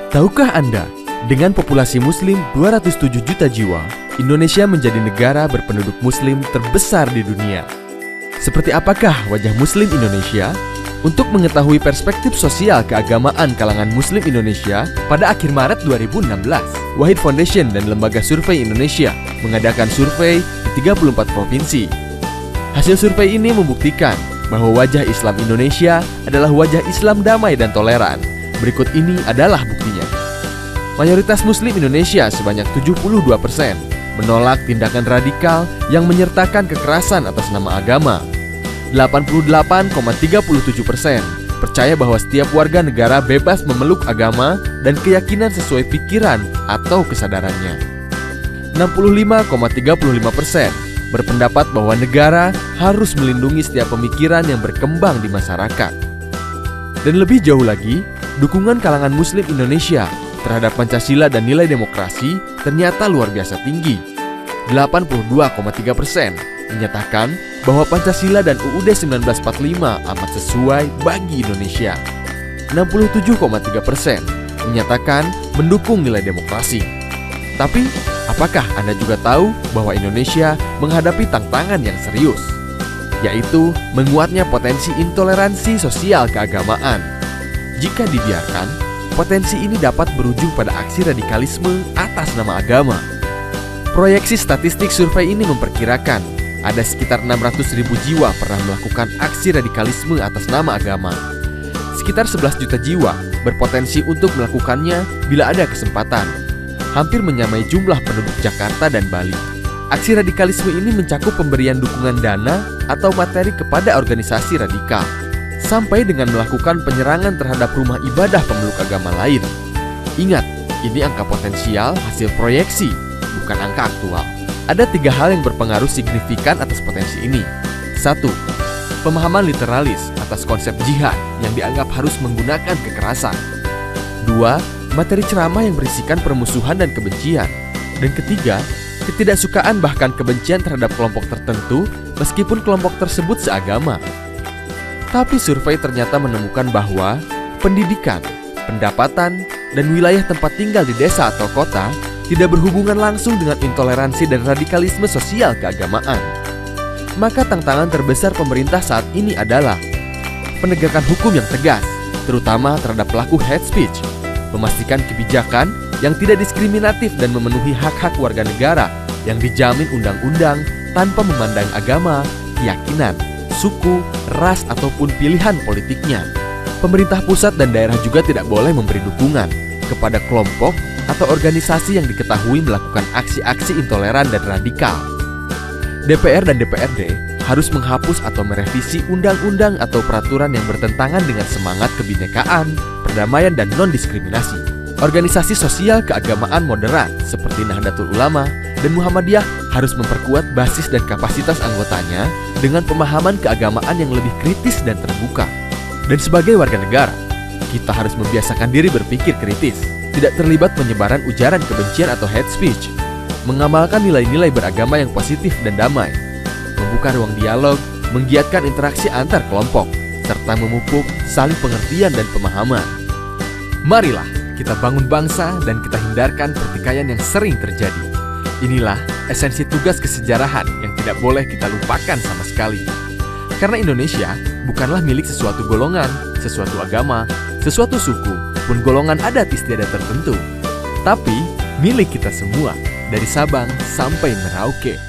Tahukah Anda, dengan populasi Muslim 207 juta jiwa, Indonesia menjadi negara berpenduduk Muslim terbesar di dunia. Seperti apakah wajah Muslim Indonesia? Untuk mengetahui perspektif sosial keagamaan kalangan Muslim Indonesia, pada akhir Maret 2016, Wahid Foundation dan Lembaga Survei Indonesia mengadakan survei di 34 provinsi. Hasil survei ini membuktikan bahwa wajah Islam Indonesia adalah wajah Islam damai dan toleran. Berikut ini adalah buktinya. Mayoritas Muslim Indonesia sebanyak 72% menolak tindakan radikal yang menyertakan kekerasan atas nama agama. 88,37% percaya bahwa setiap warga negara bebas memeluk agama dan keyakinan sesuai pikiran atau kesadarannya. 65,35% berpendapat bahwa negara harus melindungi setiap pemikiran yang berkembang di masyarakat. Dan lebih jauh lagi, dukungan kalangan Muslim Indonesia terhadap Pancasila dan nilai demokrasi ternyata luar biasa tinggi. 82,3% menyatakan bahwa Pancasila dan UUD 1945 amat sesuai bagi Indonesia. 67,3% menyatakan mendukung nilai demokrasi. Tapi, apakah Anda juga tahu bahwa Indonesia menghadapi tantangan yang serius, yaitu menguatnya potensi intoleransi sosial keagamaan? Jika dibiarkan, potensi ini dapat berujung pada aksi radikalisme atas nama agama. Proyeksi statistik survei ini memperkirakan ada sekitar 600.000 jiwa pernah melakukan aksi radikalisme atas nama agama. Sekitar 11 juta jiwa berpotensi untuk melakukannya bila ada kesempatan. Hampir menyamai jumlah penduduk Jakarta dan Bali. Aksi radikalisme ini mencakup pemberian dukungan dana atau materi kepada organisasi radikal, sampai dengan melakukan penyerangan terhadap rumah ibadah pemeluk agama lain. Ingat, ini angka potensial hasil proyeksi, bukan angka aktual. Ada 3 hal yang berpengaruh signifikan atas potensi ini. 1. Pemahaman literalis atas konsep jihad yang dianggap harus menggunakan kekerasan. 2. Materi ceramah yang berisikan permusuhan dan kebencian. Dan ketiga, ketidaksukaan bahkan kebencian terhadap kelompok tertentu meskipun kelompok tersebut seagama. Tapi survei ternyata menemukan bahwa pendidikan, pendapatan, dan wilayah tempat tinggal di desa atau kota tidak berhubungan langsung dengan intoleransi dan radikalisme sosial keagamaan. Maka tantangan terbesar pemerintah saat ini adalah penegakan hukum yang tegas, terutama terhadap pelaku hate speech, memastikan kebijakan yang tidak diskriminatif dan memenuhi hak-hak warga negara yang dijamin undang-undang tanpa memandang agama, keyakinan, suku, ras, ataupun pilihan politiknya. Pemerintah pusat dan daerah juga tidak boleh memberi dukungan kepada kelompok atau organisasi yang diketahui melakukan aksi-aksi intoleran dan radikal. DPR dan DPRD harus menghapus atau merevisi undang-undang atau peraturan yang bertentangan dengan semangat kebinekaan, perdamaian, dan non-diskriminasi. Organisasi sosial keagamaan moderat seperti Nahdlatul Ulama dan Muhammadiyah harus memperkuat basis dan kapasitas anggotanya dengan pemahaman keagamaan yang lebih kritis dan terbuka. Dan sebagai warga negara, kita harus membiasakan diri berpikir kritis, tidak terlibat penyebaran ujaran kebencian atau hate speech, mengamalkan nilai-nilai beragama yang positif dan damai, membuka ruang dialog, menggiatkan interaksi antar kelompok, serta memupuk saling pengertian dan pemahaman. Marilah kita bangun bangsa dan kita hindarkan pertikaian yang sering terjadi. Inilah esensi tugas kesejarahan yang tidak boleh kita lupakan sama sekali. Karena Indonesia bukanlah milik sesuatu golongan, sesuatu agama, sesuatu suku, pun golongan adat istiadat tertentu, tapi milik kita semua, dari Sabang sampai Merauke.